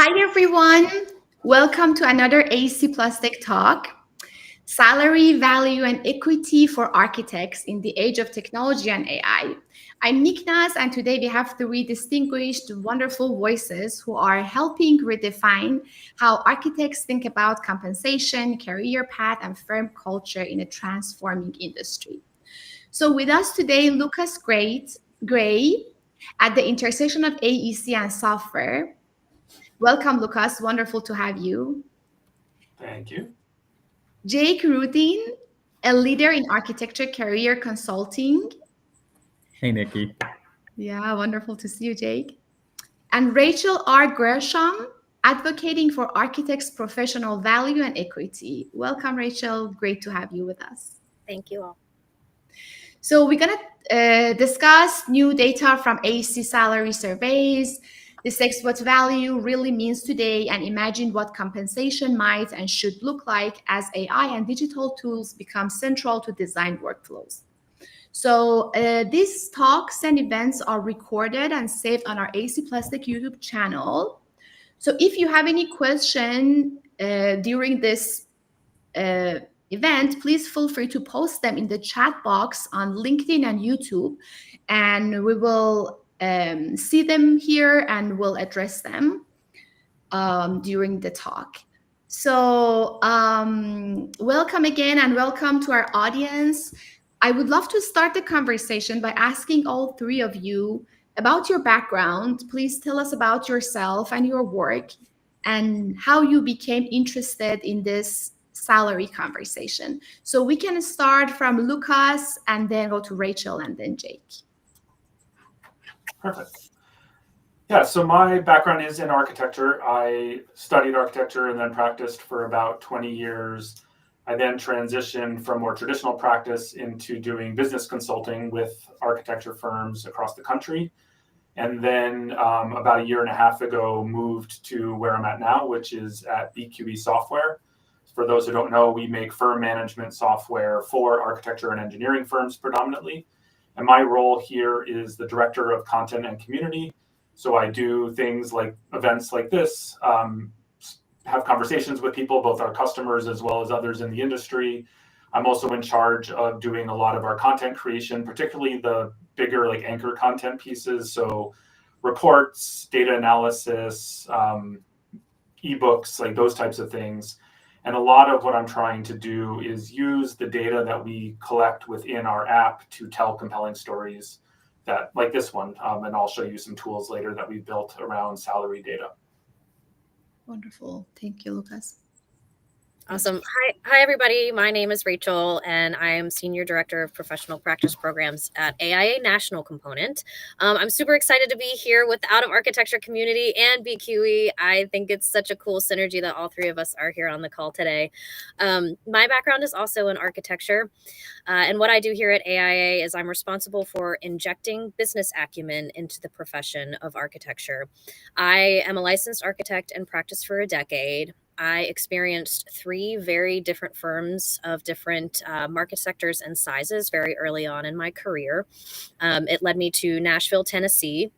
Hi everyone, welcome to another AEC Plus Tech Talk. Salary, value, and equity for architects in the age of technology and AI. I'm Niknas, and today we have three distinguished, wonderful voices who are helping redefine how architects think about compensation, career path, and firm culture in a transforming industry. So with us today, Lucas Gray at the intersection of AEC and software. Welcome, Lucas. Wonderful to have you. Thank you. Jake Rudin, a leader in architecture career consulting. Hey, Nikki. Yeah, wonderful to see you, Jake. And Rachel R. Gresham, advocating for architects' professional value and equity. Welcome, Rachel. Great to have you with us. Thank you all. So we're going to discuss new data from AEC salary surveys, dissect what value really means today, and imagine what compensation might and should look like as AI and digital tools become central to design workflows. So these talks and events are recorded and saved on our AEC Plus Tech YouTube channel. So if you have any question during this event, please feel free to post them in the chat box on LinkedIn and YouTube, and we will see them here and we'll address them during the talk. So welcome again and welcome to our audience. I would love to start the conversation by asking all three of you about your background. Please tell us about yourself and your work and how you became interested in this salary conversation. So we can start from Lucas and then go to Rachel and then Jake. Perfect. Yeah, so my background is in architecture. I studied architecture and then practiced for about 20 years. I then transitioned from more traditional practice into doing business consulting with architecture firms across the country. And then about a year and a half ago, moved to where I'm at now, which is at BQE Software. For those who don't know, we make firm management software for architecture and engineering firms predominantly. And my role here is the director of content and community. So I do things like events like this, have conversations with people, both our customers as well as others in the industry. I'm also in charge of doing a lot of our content creation, particularly the bigger like anchor content pieces. So reports, data analysis, ebooks, like those types of things. And a lot of what I'm trying to do is use the data that we collect within our app to tell compelling stories that like this one. And I'll show you some tools later that we built around salary data. Wonderful. Thank you, Lucas. Awesome. Hi, everybody. My name is Rachel, and I am Senior Director of Professional Practice Programs at AIA National Component. I'm super excited to be here with the Out of Architecture community and BQE. I think it's such a cool synergy that all three of us are here on the call today. My background is also in architecture, and what I do here at AIA is I'm responsible for injecting business acumen into the profession of architecture. I am a licensed architect and practiced for a decade. I experienced three very different firms of different market sectors and sizes very early on in my career. It led me to Nashville, Tennessee.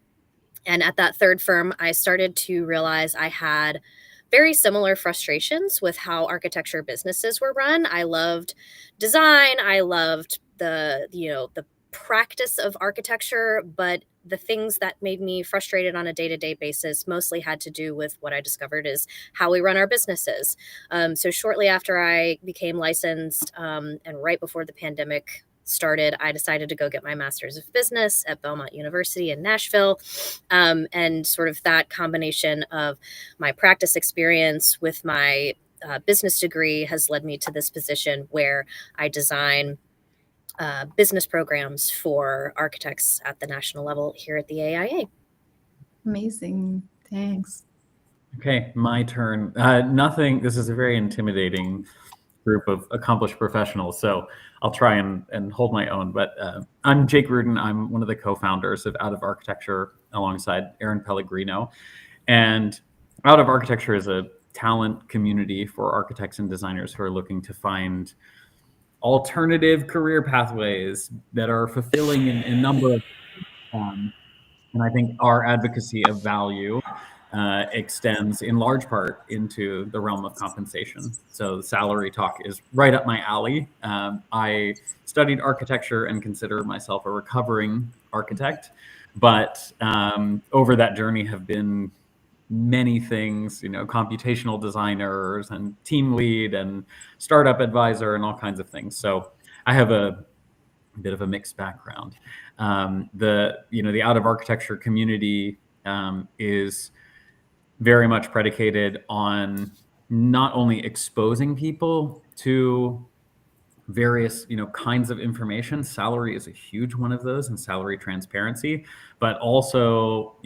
And at that third firm, I started to realize I had very similar frustrations with how architecture businesses were run. I loved design. I loved the practice of architecture, but the things that made me frustrated on a day-to-day basis mostly had to do with what I discovered is how we run our businesses. So shortly after I became licensed and right before the pandemic started, I decided to go get my master's of business at Belmont University in Nashville. And sort of that combination of my practice experience with my business degree has led me to this position where I design business programs for architects at the national level here at the AIA. Amazing. Thanks. Okay, my turn. This is a very intimidating group of accomplished professionals, so I'll try and hold my own. But I'm Jake Rudin. I'm one of the co-founders of Out of Architecture alongside Aaron Pellegrino. And Out of Architecture is a talent community for architects and designers who are looking to find alternative career pathways that are fulfilling in a number of and I think our advocacy of value extends in large part into the realm of compensation. So the salary talk is right up my alley. I studied architecture and consider myself a recovering architect, but over that journey have been many things, computational designers and team lead and startup advisor and all kinds of things. So I have a bit of a mixed background. The out of architecture community is very much predicated on not only exposing people to various kinds of information. Salary is a huge one of those, and salary transparency, but also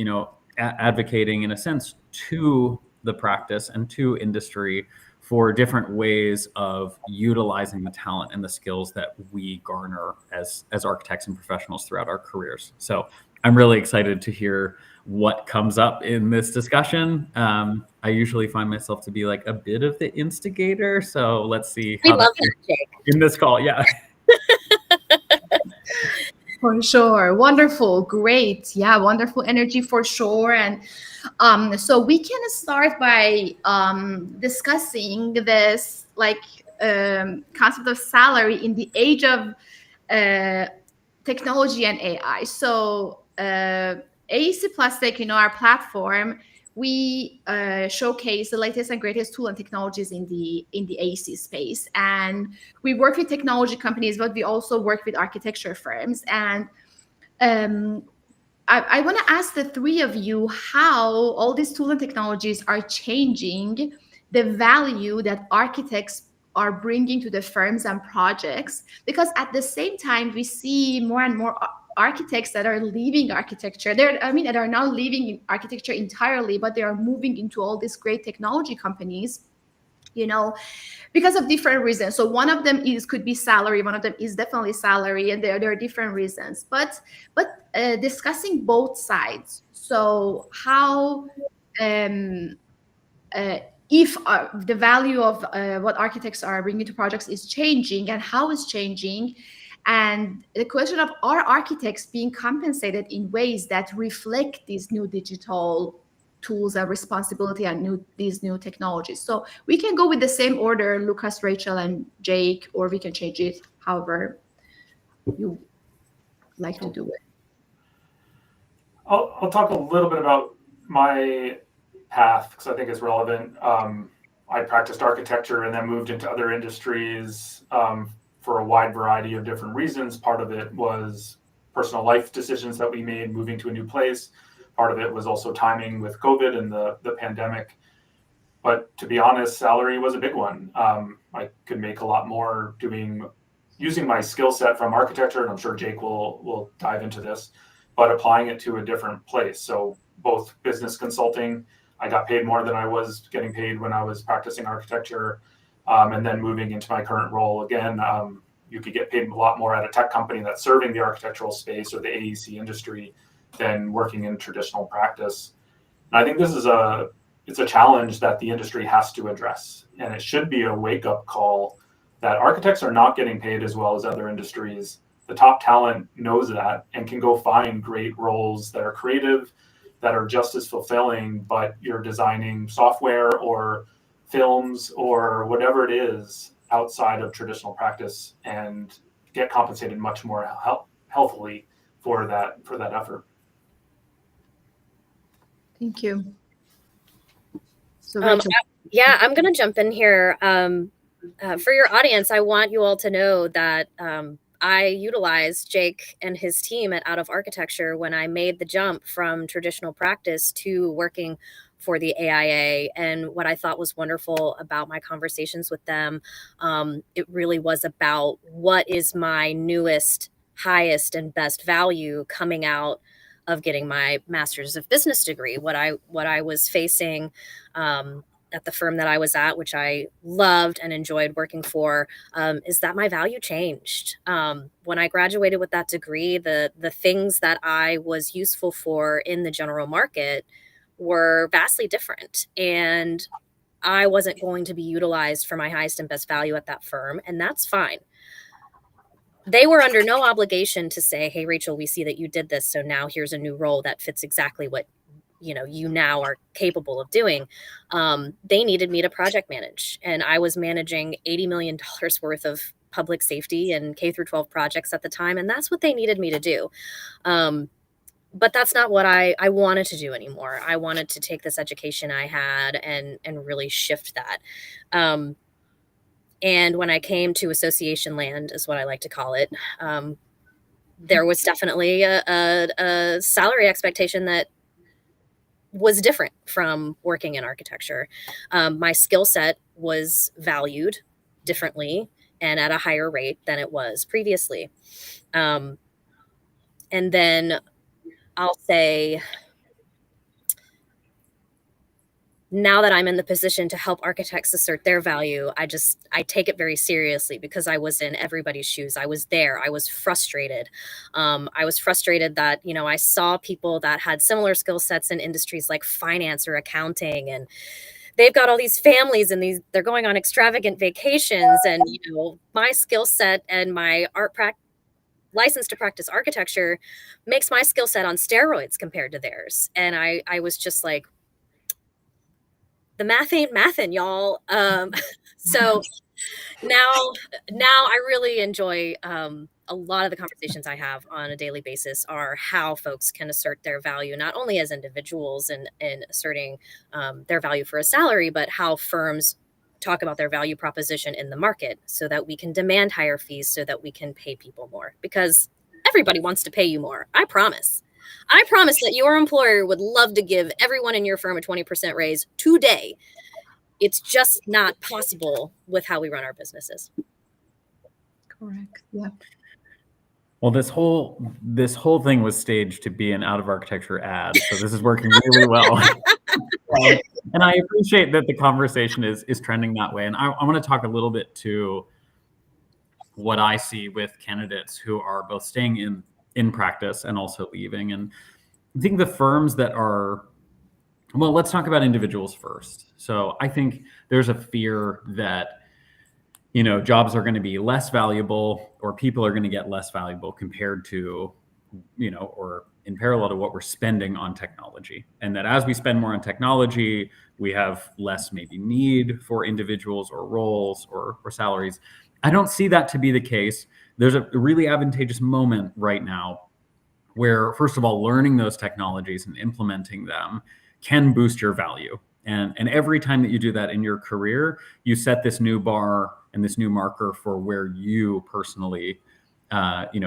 advocating in a sense to the practice and to industry for different ways of utilizing the talent and the skills that we garner as architects and professionals throughout our careers. So I'm really excited to hear what comes up in this discussion. I usually find myself to be like a bit of the instigator. So let's see We how love that, Jake. in this call. Yeah. For sure. Wonderful. Great. Yeah, wonderful energy for sure. And so we can start by discussing this concept of salary in the age of technology and AI. So AEC Tech, our platform, we showcase the latest and greatest tool and technologies in the AEC space. And we work with technology companies, but we also work with architecture firms. And I want to ask the three of you how all these tools and technologies are changing the value that architects are bringing to the firms and projects. Because at the same time, we see more and more architects that are leaving architecture. That are not leaving architecture entirely, but they are moving into all these great technology companies, because of different reasons. So one of them could be salary. One of them is definitely salary, and there are different reasons. But discussing both sides. So how if the value of what architects are bringing to projects is changing, and how it's changing, and the question of, are architects being compensated in ways that reflect these new digital tools and responsibility and these new technologies. So we can go with the same order, Lucas, Rachel, and Jake, or we can change it however you like to do it. I'll talk a little bit about my path because I think it's relevant. I practiced architecture and then moved into other industries for a wide variety of different reasons. Part of it was personal life decisions that we made moving to a new place. Part of it was also timing with COVID and the pandemic. But to be honest, salary was a big one. I could make a lot more using my skill set from architecture, and I'm sure Jake will dive into this, but applying it to a different place. So both business consulting, I got paid more than I was getting paid when I was practicing architecture. And then moving into my current role again, you could get paid a lot more at a tech company that's serving the architectural space or the AEC industry than working in traditional practice. And I think this is it's a challenge that the industry has to address. And it should be a wake-up call that architects are not getting paid as well as other industries. The top talent knows that and can go find great roles that are creative, that are just as fulfilling, but you're designing software or films or whatever it is outside of traditional practice and get compensated much more healthily for that effort. Thank you. So I'm going to jump in here. For your audience, I want you all to know that I utilized Jake and his team at Out of Architecture when I made the jump from traditional practice to working for the AIA. And what I thought was wonderful about my conversations with them, it really was about what is my newest, highest, and best value coming out of getting my master's of business degree. What I was facing at the firm that I was at, which I loved and enjoyed working for, is that my value changed. When I graduated with that degree, the things that I was useful for in the general market were vastly different. And I wasn't going to be utilized for my highest and best value at that firm, and that's fine. They were under no obligation to say, hey, Rachel, we see that you did this, so now here's a new role that fits exactly what you now are capable of doing. They needed me to project manage, and I was managing $80 million worth of public safety and K through 12 projects at the time, and that's what they needed me to do. But that's not what I wanted to do anymore. I wanted to take this education I had and really shift that. And when I came to association land, is what I like to call it, there was definitely a salary expectation that was different from working in architecture. My skill set was valued differently and at a higher rate than it was previously. And then I'll say, now that I'm in the position to help architects assert their value, I take it very seriously, because I was in everybody's shoes. I was there. I was frustrated. I was frustrated that, I saw people that had similar skill sets in industries like finance or accounting, and they've got all these families and they're going on extravagant vacations. And, my skill set and my license to practice architecture makes my skill set on steroids compared to theirs. And I was just like, the math ain't mathin', y'all. So now I really enjoy, a lot of the conversations I have on a daily basis are how folks can assert their value, not only as individuals and asserting their value for a salary, but how firms talk about their value proposition in the market, so that we can demand higher fees, so that we can pay people more, because everybody wants to pay you more. I promise that your employer would love to give everyone in your firm a 20% raise today. It's just not possible with how we run our businesses. Correct. Yeah. Well, this whole thing was staged to be an Out of Architecture ad, so this is working really well. And I appreciate that the conversation is trending that way. And I want to talk a little bit to what I see with candidates who are both staying in practice and also leaving. And I think the firms that are, well, let's talk about individuals first. So I think there's a fear that, jobs are going to be less valuable, or people are going to get less valuable compared to, or in parallel to what we're spending on technology. And that as we spend more on technology, we have less maybe need for individuals or roles or salaries. I don't see that to be the case. There's a really advantageous moment right now where, first of all, learning those technologies and implementing them can boost your value. And every time that you do that in your career, you set this new bar and this new marker for where you personally,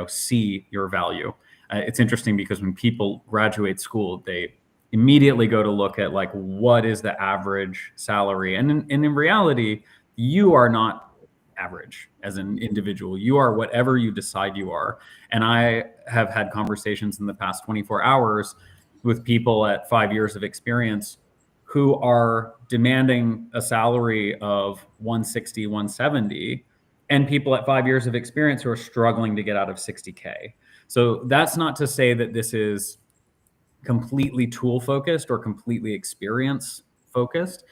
see your value. It's interesting because when people graduate school, they immediately go to look at like, what is the average salary? And in reality, you are not average as an individual. You are whatever you decide you are. And I have had conversations in the past 24 hours with people at 5 years of experience who are demanding a salary of 160, 170, and people at 5 years of experience who are struggling to get out of 60K. So that's not to say that this is completely tool focused or completely experience focused.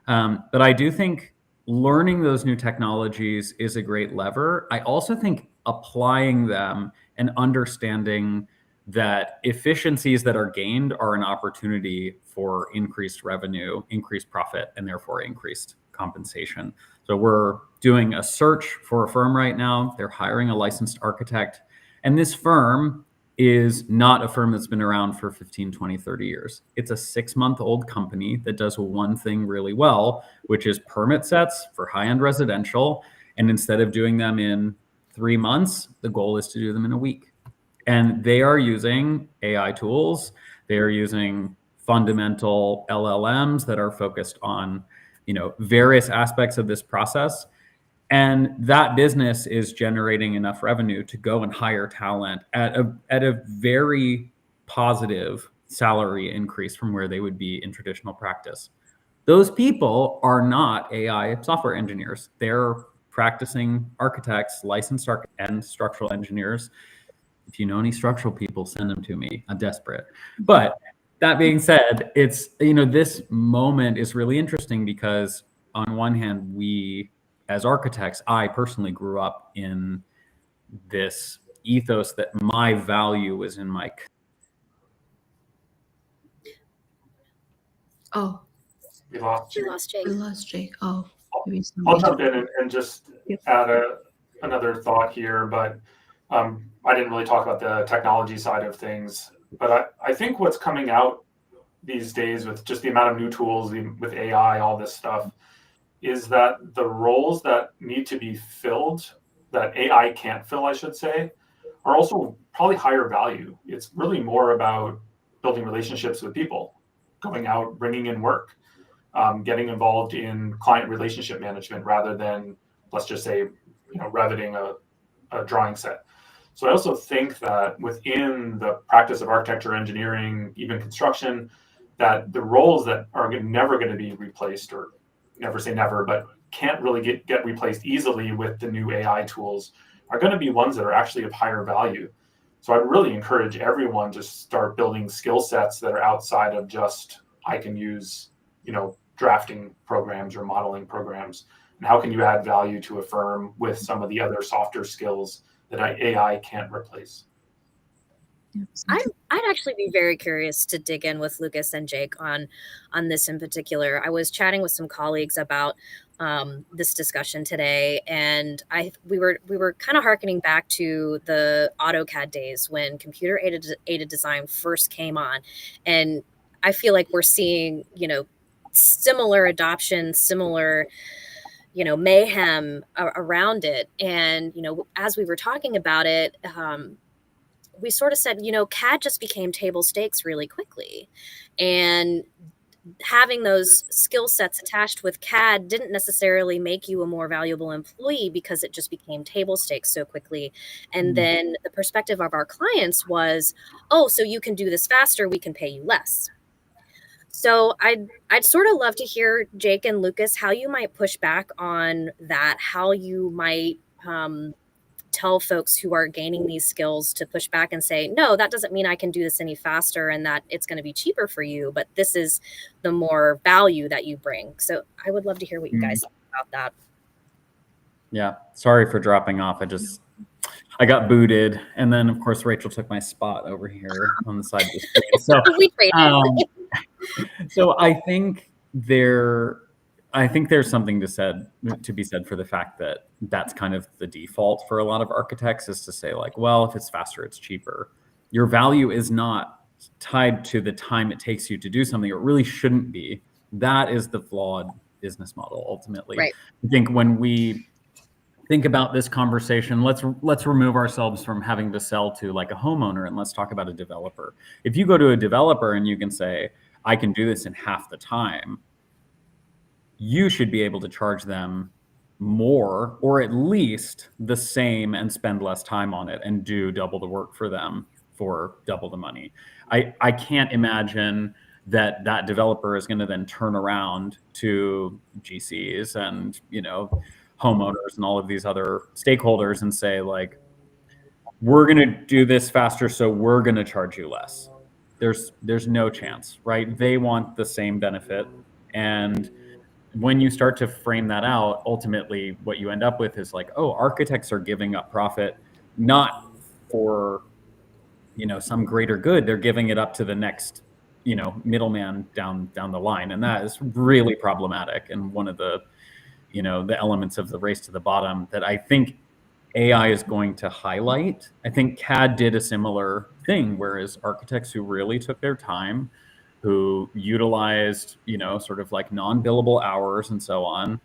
But I do think learning those new technologies is a great lever. I also think applying them and understanding that efficiencies that are gained are an opportunity for increased revenue, increased profit, and therefore increased compensation. So we're doing a search for a firm right now. They're hiring a licensed architect. And this firm is not a firm that's been around for 15, 20, 30 years. It's a 6-month-old company that does one thing really well, which is permit sets for high-end residential. And instead of doing them in 3 months, the goal is to do them in a week. And they are using AI tools. They are using fundamental LLMs that are focused on, various aspects of this process. And that business is generating enough revenue to go and hire talent at a very positive salary increase from where they would be in traditional practice. Those people are not AI software engineers. They're practicing architects, licensed architects, and structural engineers. If you know any structural people, send them to me. I'm desperate. But that being said, it's, this moment is really interesting because on one hand, we as architects, I personally grew up in this ethos that my value was in my. Oh, We lost We you. lost Jake. we lost Jake. Oh, maybe it's I'll not. jump in and just Yep. add another thought here, but I didn't really talk about the technology side of things. But I think what's coming out these days with just the amount of new tools, with AI, all this stuff, is that the roles that need to be filled, that AI can't fill, I should say, are also probably higher value. It's really more about building relationships with people, going out, bringing in work, getting involved in client relationship management rather than, let's just say, revetting a drawing set. So I also think that within the practice of architecture, engineering, even construction, that the roles that are never going to be replaced, or never say never, but can't really get replaced easily with the new AI tools, are going to be ones that are actually of higher value. So I'd really encourage everyone to start building skill sets that are outside of just, I can use, drafting programs or modeling programs. And how can you add value to a firm with some of the other softer skills that AI can't replace? I'd actually be very curious to dig in with Lucas and Jake on this in particular. I was chatting with some colleagues about this discussion today, and we were kind of harkening back to the AutoCAD days when computer aided design first came on, and I feel like we're seeing similar adoption, similar mayhem around it. And as we were talking about it, we sort of said, CAD just became table stakes really quickly. And having those skill sets attached with CAD didn't necessarily make you a more valuable employee because it just became table stakes so quickly. And then the perspective of our clients was, oh, so you can do this faster, we can pay you less. So I'd sort of love to hear, Jake and Lucas, how you might push back on that, how you might tell folks who are gaining these skills to push back and say, no, that doesn't mean I can do this any faster and that it's going to be cheaper for you, but this is the more value that you bring. So I would love to hear what you guys think about that. Yeah, sorry for dropping off. I got booted, and then of course Rachel took my spot over here on the side of the screen. So We traded. so I think there's something to be said for the fact that that's kind of the default for a lot of architects, is to say like, well, if it's faster, it's cheaper. Your value is not tied to the time it takes you to do something. It really shouldn't be. That is the flawed business model ultimately. Right. I think when we think about this conversation, let's remove ourselves from having to sell to like a homeowner, and let's talk about a developer. If you go to a developer and you can say, I can do this in half the time, you should be able to charge them more, or at least the same, and spend less time on it and do double the work for them for double the money. I can't imagine that developer is going to then turn around to GCs and homeowners and all of these other stakeholders and say like, we're going to do this faster, so we're going to charge you less. There's no chance, right? They want the same benefit. And when you start to frame that out, ultimately what you end up with is like, oh, architects are giving up profit, not for, some greater good. They're giving it up to the next, middleman down the line. And that is really problematic. And one of the, the elements of the race to the bottom that I think AI is going to highlight. I think CAD did a similar thing, whereas architects who really took their time, who utilized, sort of like non-billable hours and so on,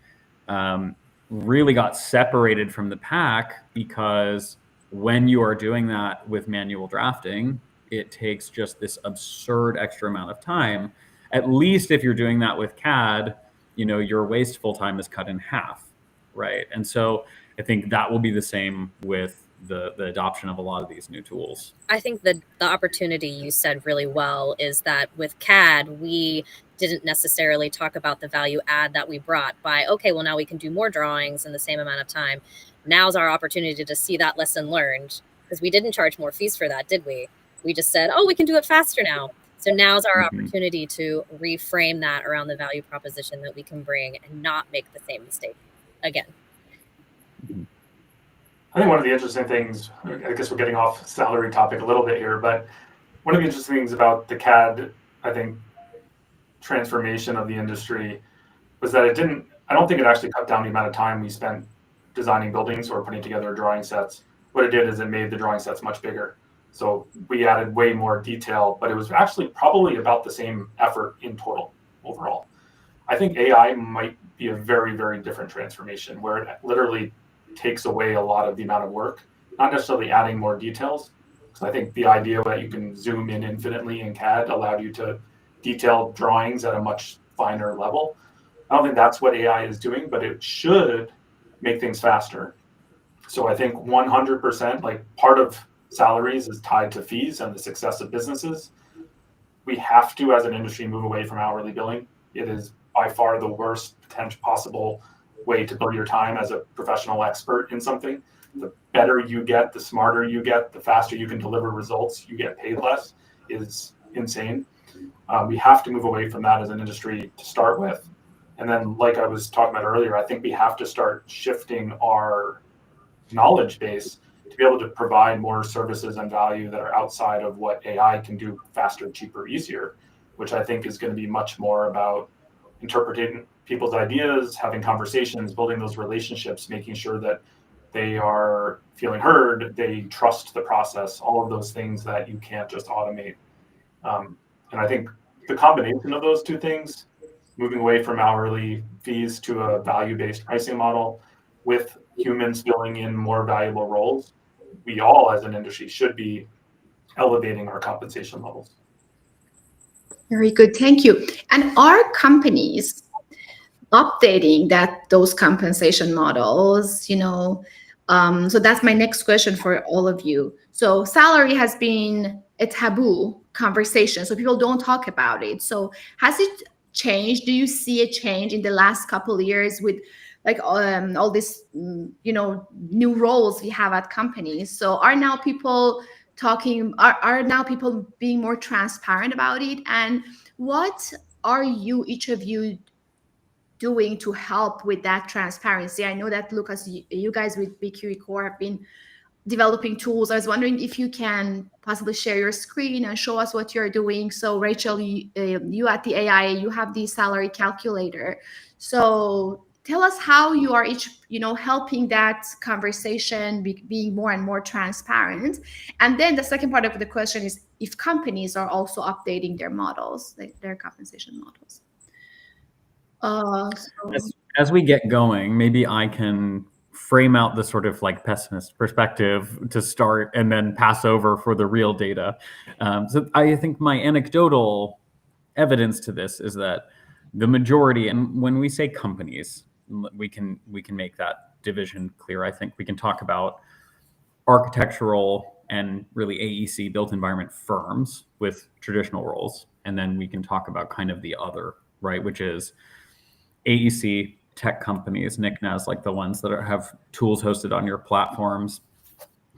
really got separated from the pack, because when you are doing that with manual drafting, it takes just this absurd extra amount of time. At least if you're doing that with CAD, your wasteful time is cut in half, right? And so I think that will be the same with the adoption of a lot of these new tools. I think the opportunity you said really well is that with CAD, we didn't necessarily talk about the value add that we brought by, okay, well, now we can do more drawings in the same amount of time. Now's our opportunity to see that lesson learned, because we didn't charge more fees for that, did we? We just said, oh, we can do it faster now. So now's our opportunity to reframe that around the value proposition that we can bring and not make the same mistake again. I think one of the interesting things, I guess we're getting off salary topic a little bit here, but one of the interesting things about the CAD, I think, transformation of the industry was that I don't think it actually cut down the amount of time we spent designing buildings or putting together drawing sets. What it did is it made the drawing sets much bigger. So we added way more detail, but it was actually probably about the same effort in total overall. I think AI might be a very, very different transformation where it literally takes away a lot of the amount of work, not necessarily adding more details. Because I think the idea that you can zoom in infinitely in CAD allowed you to detail drawings at a much finer level. I don't think that's what AI is doing, but it should make things faster. So I think 100%, like part of salaries is tied to fees and the success of businesses. We have to, as an industry, move away from hourly billing. It is by far the worst potential possible way to bill your time as a professional expert in something. The better you get, the smarter you get, the faster you can deliver results, you get paid less, is insane. We have to move away from that as an industry to start with. And then, like I was talking about earlier, I think we have to start shifting our knowledge base to be able to provide more services and value that are outside of what AI can do faster, cheaper, easier, which I think is going to be much more about interpreting people's ideas, having conversations, building those relationships, making sure that they are feeling heard, they trust the process, all of those things that you can't just automate. And I think the combination of those two things, moving away from hourly fees to a value-based pricing model with humans filling in more valuable roles, we all as an industry should be elevating our compensation levels. Very good, thank you. And are companies updating those compensation models? So that's my next question for all of you. So salary has been a taboo conversation, so people don't talk about it. So has it changed? Do you see a change in the last couple of years with like all this, new roles we have at companies? So are now people talking? Are now people being more transparent about it? And what are each of you doing to help with that transparency? I know that Lucas, you guys with BQE Core have been developing tools. I was wondering if you can possibly share your screen and show us what you're doing. So Rachel, you at the AIA, you have the salary calculator. So tell us how you are each, helping that conversation being more and more transparent. And then the second part of the question is if companies are also updating their models, like their compensation models. As we get going, maybe I can frame out the sort of like pessimist perspective to start and then pass over for the real data. So I think my anecdotal evidence to this is that the majority, and when we say companies, we can make that division clear. I think we can talk about architectural and really AEC built environment firms with traditional roles. And then we can talk about kind of the other, right, which is AEC tech companies, NICNAs, like the ones that have tools hosted on your platforms,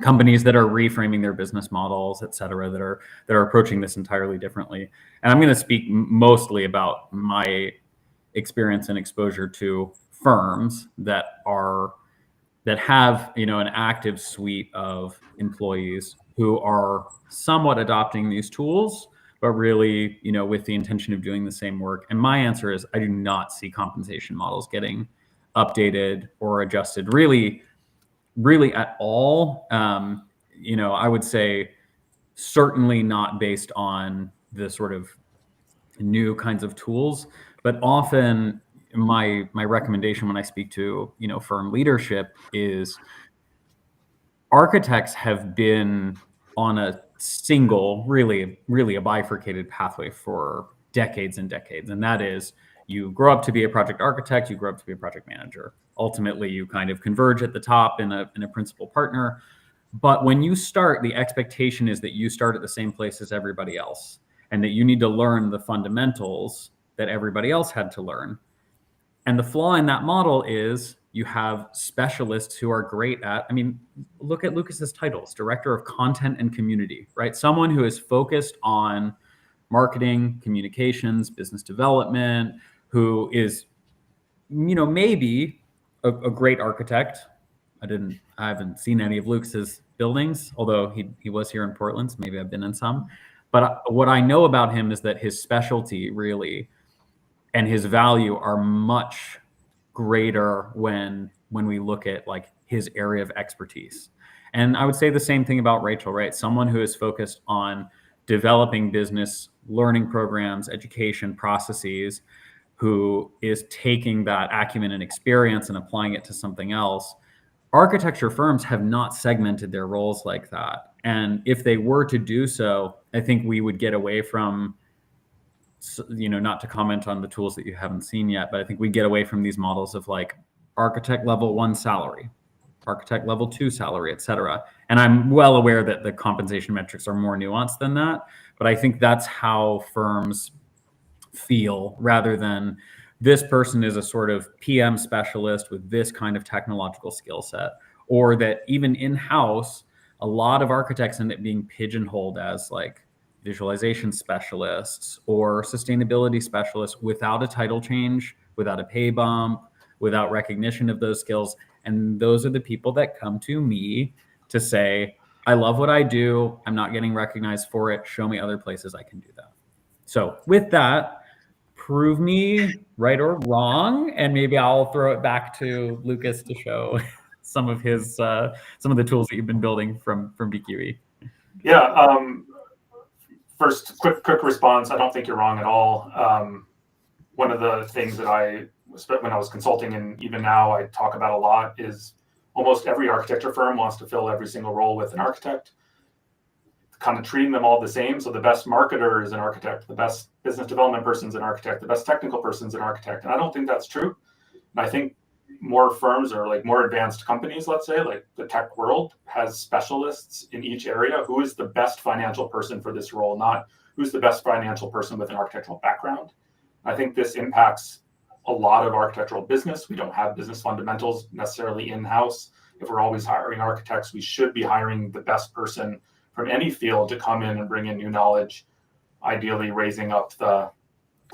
companies that are reframing their business models, et cetera, that are approaching this entirely differently. And I'm going to speak mostly about my experience and exposure to firms that have, an active suite of employees who are somewhat adopting these tools, but really, with the intention of doing the same work. And my answer is I do not see compensation models getting updated or adjusted really at all. I would say certainly not based on the sort of new kinds of tools, but often my recommendation when I speak to, firm leadership is architects have been on a single, really a bifurcated pathway for decades and decades. And that is you grow up to be a project architect, you grow up to be a project manager. Ultimately, you kind of converge at the top in a principal partner. But when you start, the expectation is that you start at the same place as everybody else and that you need to learn the fundamentals that everybody else had to learn. And the flaw in that model is you have specialists who are great at, look at Lucas's titles, Director of Content and Community, right? Someone who is focused on marketing, communications, business development, who is, maybe a great architect. I haven't seen any of Lucas's buildings, although he was here in Portland, so maybe I've been in some. But what I know about him is that his specialty really and his value are much greater when we look at like his area of expertise. And I would say the same thing about Rachel, right? Someone who is focused on developing business learning programs, education processes, who is taking that acumen and experience and applying it to something else. Architecture firms have not segmented their roles like that. And if they were to do so, I think we would get away from, not to comment on the tools that you haven't seen yet, but I think we get away from these models of like architect level 1 salary, architect level 2 salary, et cetera. And I'm well aware that the compensation metrics are more nuanced than that, but I think that's how firms feel, rather than this person is a sort of PM specialist with this kind of technological skill set, or that even in-house, a lot of architects end up being pigeonholed as like visualization specialists or sustainability specialists without a title change, without a pay bump, without recognition of those skills. And those are the people that come to me to say, I love what I do. I'm not getting recognized for it. Show me other places I can do that. So with that, prove me right or wrong, and maybe I'll throw it back to Lucas to show some of his some of the tools that you've been building from BQE. Yeah. First, quick response. I don't think you're wrong at all. One of the things that when I was consulting, and even now I talk about a lot, is almost every architecture firm wants to fill every single role with an architect, kind of treating them all the same. So the best marketer is an architect, the best business development person is an architect, the best technical person is an architect. And I don't think that's true. And I think more firms, or like more advanced companies, let's say, like the tech world, has specialists in each area. Who is the best financial person for this role, not who's the best financial person with an architectural background. I think this impacts a lot of architectural business. We don't have business fundamentals necessarily in-house. If we're always hiring architects, we should be hiring the best person from any field to come in and bring in new knowledge, ideally raising up the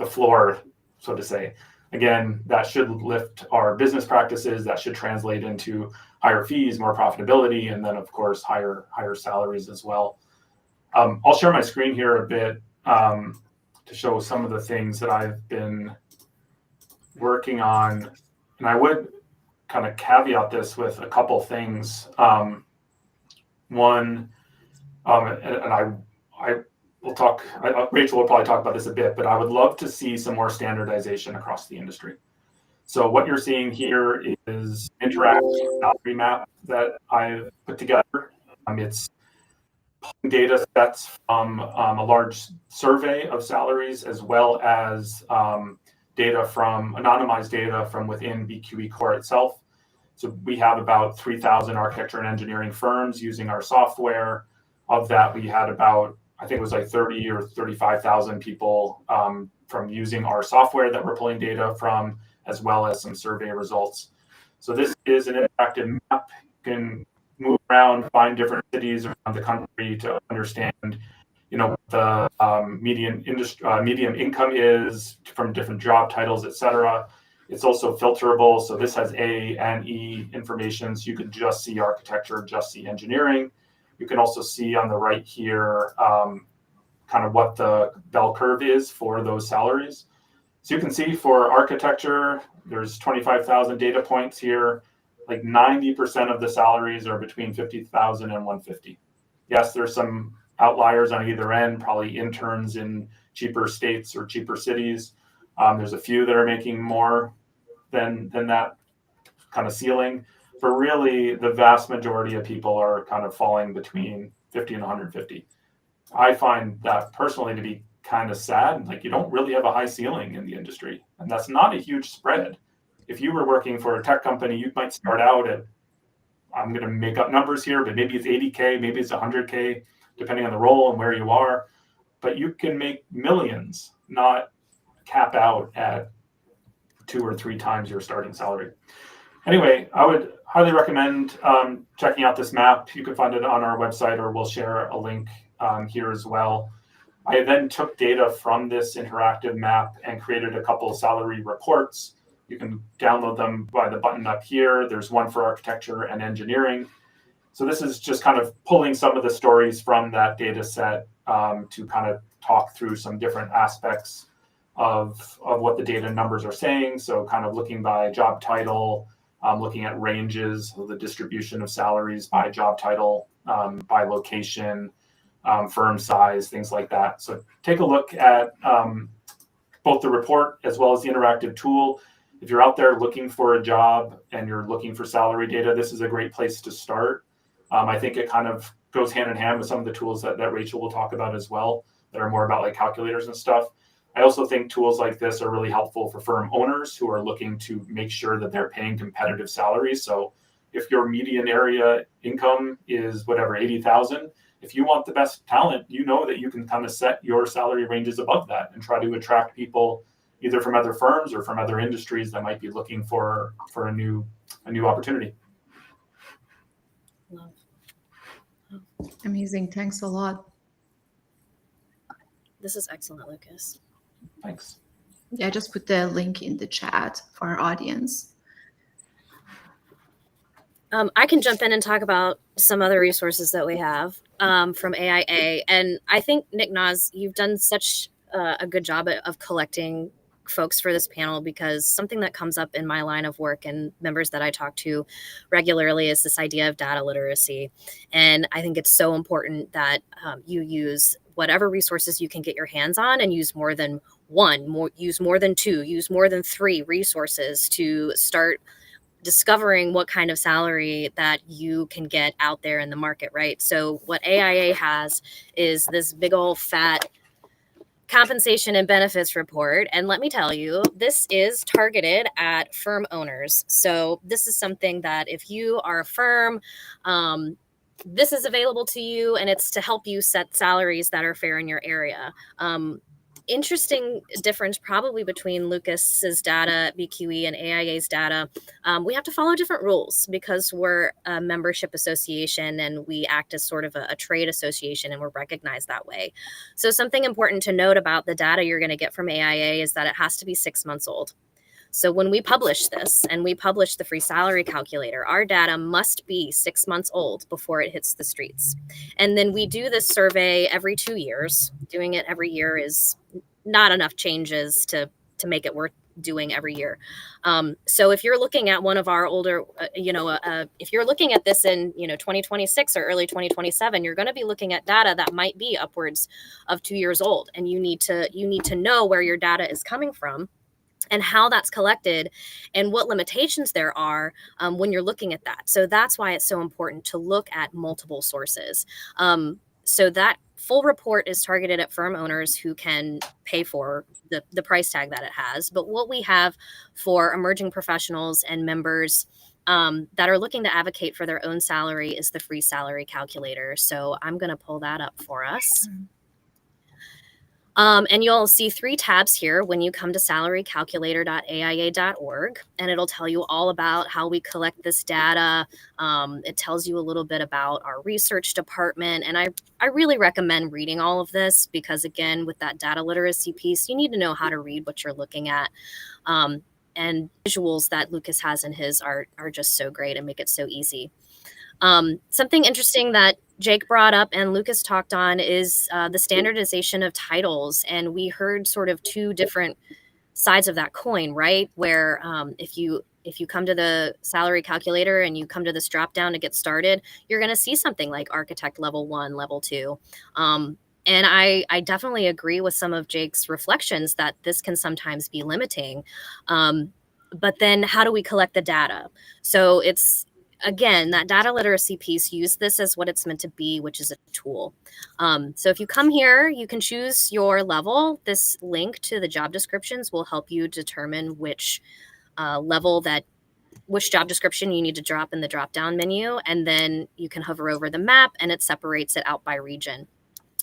floor, so to say. Again, that should lift our business practices. That should translate into higher fees, more profitability, and then, of course, higher salaries as well. I'll share my screen here a bit to show some of the things that I've been working on. And I would kind of caveat this with a couple things. One, and I will talk, Rachel will probably talk about this a bit, but I would love to see some more standardization across the industry. So what you're seeing here is interactive salary map that I've put together. It's data sets from a large survey of salaries, as well as anonymized data from within BQE Core itself. So we have about 3,000 architecture and engineering firms using our software. Of that, we had about, I think it was like 30 or 35,000 people from using our software that we're pulling data from, as well as some survey results. So this is an interactive map. You can move around, find different cities around the country to understand, what the median income is from different job titles, et cetera. It's also filterable. So this has A and E information. So you could just see architecture, just see engineering. You can also see on the right here kind of what the bell curve is for those salaries. So you can see for architecture, there's 25,000 data points here. Like 90% of the salaries are between 50,000 and 150. Yes, there's some outliers on either end, probably interns in cheaper states or cheaper cities. There's a few that are making more than that kind of ceiling. But really, the vast majority of people are kind of falling between 50 and 150. I find that personally to be kind of sad. Like, you don't really have a high ceiling in the industry, and that's not a huge spread. If you were working for a tech company, you might start out at, I'm going to make up numbers here, but maybe it's 80K, maybe it's 100K, depending on the role and where you are. But you can make millions, not cap out at 2 or 3 times your starting salary. Anyway, I would highly recommend checking out this map. You can find it on our website, or we'll share a link here as well. I then took data from this interactive map and created a couple of salary reports. You can download them by the button up here. There's one for architecture and engineering. So this is just kind of pulling some of the stories from that data set to kind of talk through some different aspects of what the data numbers are saying. So kind of looking by job title, looking at ranges, so the distribution of salaries by job title, by location, firm size, things like that. So take a look at both the report as well as the interactive tool. If you're out there looking for a job and you're looking for salary data, this is a great place to start. I think it kind of goes hand in hand with some of the tools that Rachel will talk about as well, that are more about like calculators and stuff. I also think tools like this are really helpful for firm owners who are looking to make sure that they're paying competitive salaries. So if your median area income is whatever, 80,000, if you want the best talent, you know that you can kind of set your salary ranges above that and try to attract people either from other firms or from other industries that might be looking for a new opportunity. Amazing. Thanks a lot. This is excellent, Lucas. Thanks. Yeah, I just put the link in the chat for our audience. I can jump in and talk about some other resources that we have from AIA. And I think, Nick Naz, you've done such a good job of collecting folks for this panel, because something that comes up in my line of work and members that I talk to regularly is this idea of data literacy. And I think it's so important that you use whatever resources you can get your hands on and use more than one, use more than two, use more than three resources to start discovering what kind of salary that you can get out there in the market, right? So what AIA has is this big old fat compensation and benefits report. And let me tell you, this is targeted at firm owners. So this is something that if you are a firm, this is available to you, and it's to help you set salaries that are fair in your area. Interesting difference probably between Lucas's data, BQE and AIA's data. We have to follow different rules because we're a membership association and we act as sort of a trade association, and we're recognized that way. So something important to note about the data you're going to get from AIA is that it has to be 6 months old. So when we publish this and we publish the free salary calculator, our data must be 6 months old before it hits the streets. And then we do this survey every 2 years. Doing it every year is not enough changes to make it worth doing every year. So if you're looking at one of our older, if you're looking at this in 2026 or early 2027, you're going to be looking at data that might be upwards of 2 years old, and you need to know where your data is coming from and how that's collected and what limitations there are when you're looking at that. So that's why it's so important to look at multiple sources. So that full report is targeted at firm owners who can pay for the price tag that it has. But what we have for emerging professionals and members that are looking to advocate for their own salary is the free salary calculator. So I'm going to pull that up for us. And you'll see 3 tabs here when you come to salarycalculator.aia.org, and it'll tell you all about how we collect this data. It tells you a little bit about our research department, and I really recommend reading all of this because, again, with that data literacy piece, you need to know how to read what you're looking at. And visuals that Lucas has in his are just so great and make it so easy. Something interesting that Jake brought up and Lucas talked on is the standardization of titles. And we heard sort of 2 different sides of that coin, right? Where if you come to the salary calculator and you come to this drop down to get started, you're going to see something like architect level 1, level 2. And I definitely agree with some of Jake's reflections that this can sometimes be limiting. But then how do we collect the data? So it's, again, that data literacy piece, use this as what it's meant to be, which is a tool. So if you come here, you can choose your level. This link to the job descriptions will help you determine which which job description you need to drop in the drop-down menu. And then you can hover over the map and it separates it out by region.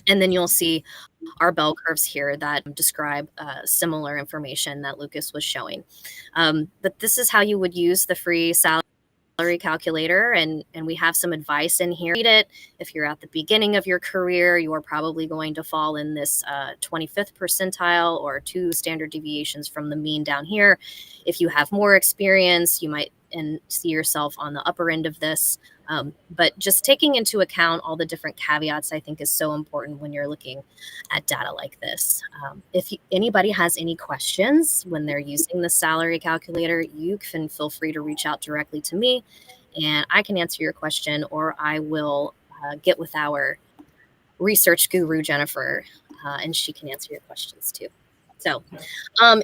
And then you'll see our bell curves here that describe similar information that Lucas was showing. But this is how you would use the free salary calculator, and we have some advice in here. Read it. If you're at the beginning of your career, you are probably going to fall in this 25th percentile or 2 standard deviations from the mean down here. If you have more experience, you might see yourself on the upper end of this. But just taking into account all the different caveats, I think, is so important when you're looking at data like this. If anybody has any questions when they're using the salary calculator, you can feel free to reach out directly to me, and I can answer your question, or I will get with our research guru, Jennifer, and she can answer your questions too. So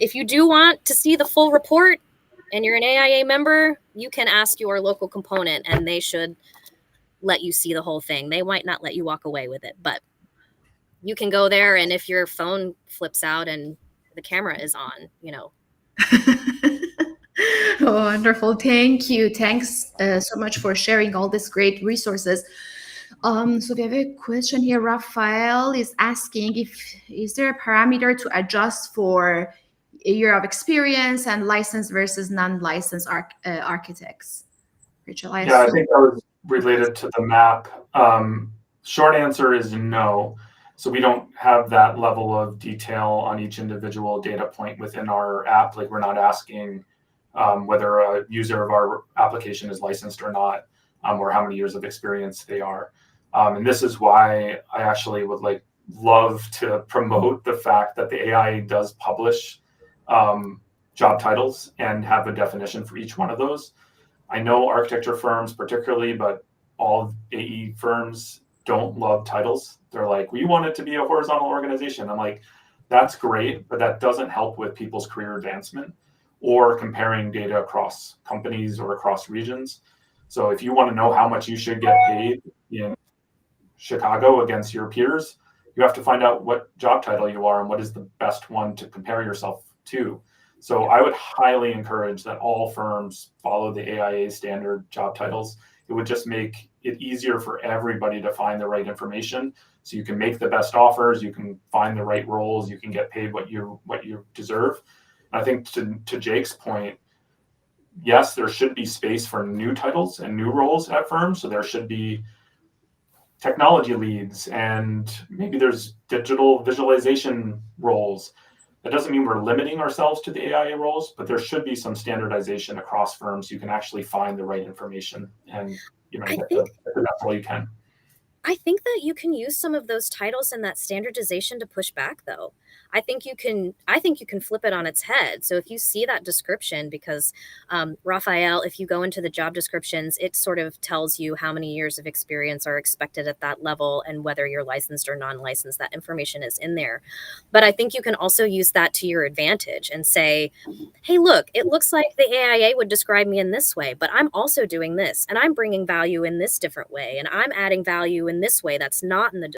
if you do want to see the full report and you're an AIA member, you can ask your local component and they should let you see the whole thing. They might not let you walk away with it, but you can go there, and if your phone flips out and the camera is on, you know. Oh, wonderful. Thank you. Thanks so much for sharing all these great resources. So we have a question here. Raphael is asking is there a parameter to adjust for a year of experience and licensed versus non-licensed architects? Rachel, I think that was related to the map. Short answer is no. So we don't have that level of detail on each individual data point within our app. Like, we're not asking whether a user of our application is licensed or not, or how many years of experience they are. And this is why I actually would love to promote the fact that the AIA does publish job titles and have a definition for each one of those. I know architecture firms particularly, but all AE firms don't love titles. They're like, we want it to be a horizontal organization. I'm like, that's great, but that doesn't help with people's career advancement or comparing data across companies or across regions. So if you want to know how much you should get paid in Chicago against your peers, you have to find out what job title you are and what is the best one to compare yourself to. So I would highly encourage that all firms follow the AIA standard job titles. It would just make it easier for everybody to find the right information. So you can make the best offers, you can find the right roles, you can get paid what you deserve. And I think to Jake's point, yes, there should be space for new titles and new roles at firms. So there should be technology leads, and maybe there's digital visualization roles. That doesn't mean we're limiting ourselves to the AIA roles, but there should be some standardization across firms. You can actually find the right information and get the best role you can. I think that you can use some of those titles and that standardization to push back, though. I think you can flip it on its head. So if you see that description, because Raphael, if you go into the job descriptions, it sort of tells you how many years of experience are expected at that level and whether you're licensed or non-licensed. That information is in there. But I think you can also use that to your advantage and say, hey, look, it looks like the AIA would describe me in this way, but I'm also doing this, and I'm bringing value in this different way, and I'm adding value in this way that's not in the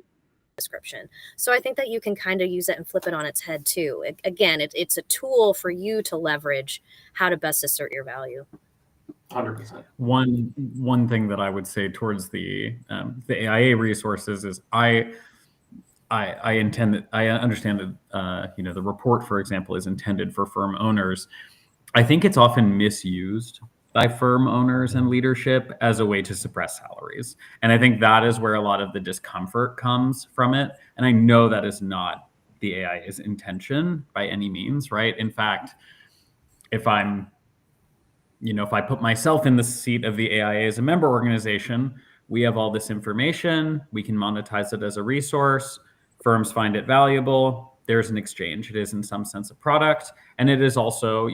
description. So I think that you can kind of use it and flip it on its head too. Again, it's a tool for you to leverage how to best assert your value. 100%. One thing that I would say towards the AIA resources is I understand that the report, for example, is intended for firm owners. I think it's often misused by firm owners and leadership as a way to suppress salaries. And I think that is where a lot of the discomfort comes from it. And I know that is not the AIA's intention by any means, right? In fact, if I put myself in the seat of the AIA as a member organization, we have all this information, we can monetize it as a resource, firms find it valuable, there's an exchange. It is in some sense a product, and it is also,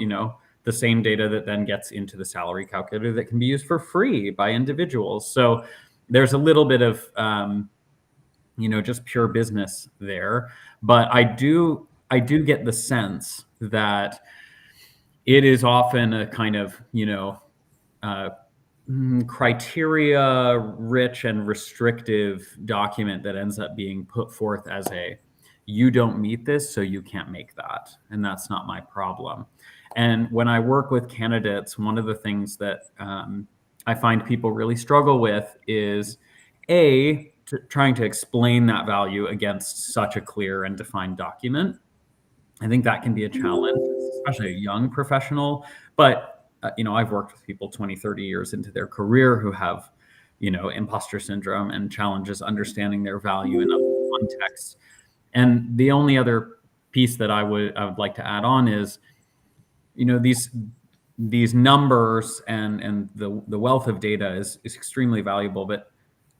the same data that then gets into the salary calculator that can be used for free by individuals. So there's a little bit of, just pure business there. But I do get the sense that it is often a kind of, criteria rich and restrictive document that ends up being put forth as you don't meet this, so you can't make that. And that's not my problem. And when I work with candidates, one of the things that I find people really struggle with is trying to explain that value against such a clear and defined document. I think that can be a challenge, especially a young professional. But, I've worked with people 20, 30 years into their career who have, imposter syndrome and challenges understanding their value in other contexts. And the only other piece that I would like to add on is, these numbers and the wealth of data is extremely valuable, but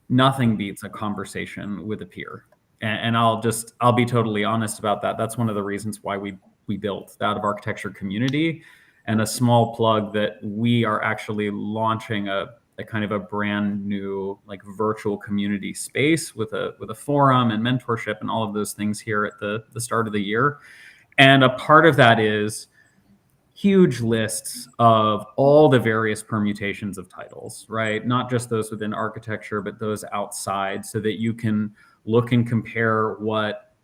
nothing beats a conversation with a peer. And I'll be totally honest about that. That's one of the reasons why we built the Out of Architecture community. And a small plug that we are actually launching a kind of a brand new like virtual community space with a forum and mentorship and all of those things here at the start of the year. And a part of that is huge lists of all the various permutations of titles, right? Not just those within architecture, but those outside, so that you can look and compare what,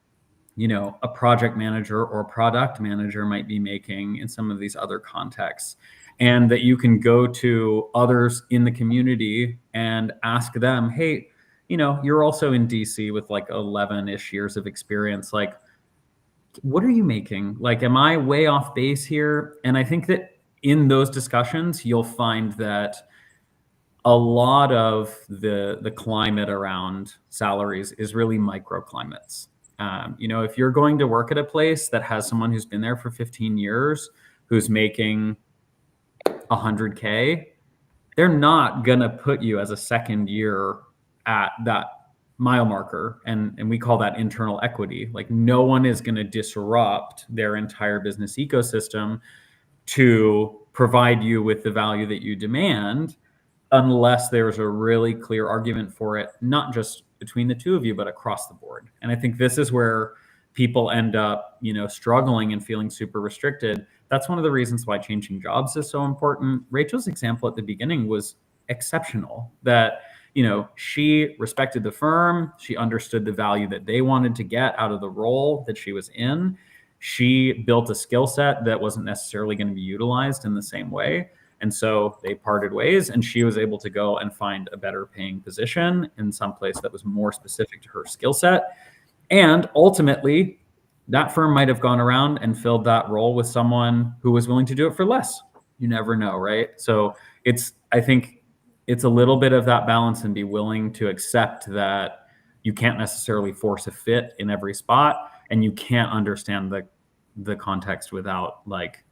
you know, a project manager or product manager might be making in some of these other contexts. And that you can go to others in the community and ask them, hey, you know, you're also in DC with like 11-ish years of experience. Like, what are you making? Like, am I way off base here? And I think that in those discussions, you'll find that a lot of the climate around salaries is really microclimates. You know, if you're going to work at a place that has someone who's been there for 15 years, who's making 100K, they're not gonna put you as a second year at that mile marker, and we call that internal equity. Like, no one is going to disrupt their entire business ecosystem to provide you with the value that you demand, unless there's a really clear argument for it, not just between the two of you, but across the board. And I think this is where people end up, you know, struggling and feeling super restricted. That's one of the reasons why changing jobs is so important. Rachel's example at the beginning was exceptional, that, you know, she respected the firm. She understood the value that they wanted to get out of the role that she was in. She built a skill set that wasn't necessarily going to be utilized in the same way. And so they parted ways, and she was able to go and find a better paying position in some place that was more specific to her skill set. And ultimately, that firm might have gone around and filled that role with someone who was willing to do it for less. You never know, right? So I think it's a little bit of that balance, and be willing to accept that you can't necessarily force a fit in every spot, and you can't understand the context without like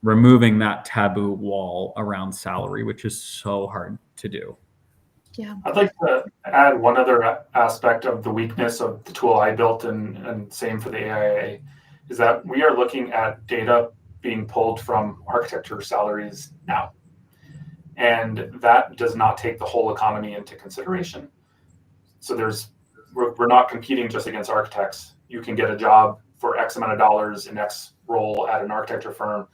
removing that taboo wall around salary, which is so hard to do. Yeah. I'd like to add one other aspect of the weakness of the tool I built, and same for the AIA, is that we are looking at data being pulled from architecture salaries now. And that does not take the whole economy into consideration. So we're not competing just against architects. You can get a job for X amount of dollars in X role at an architecture firm.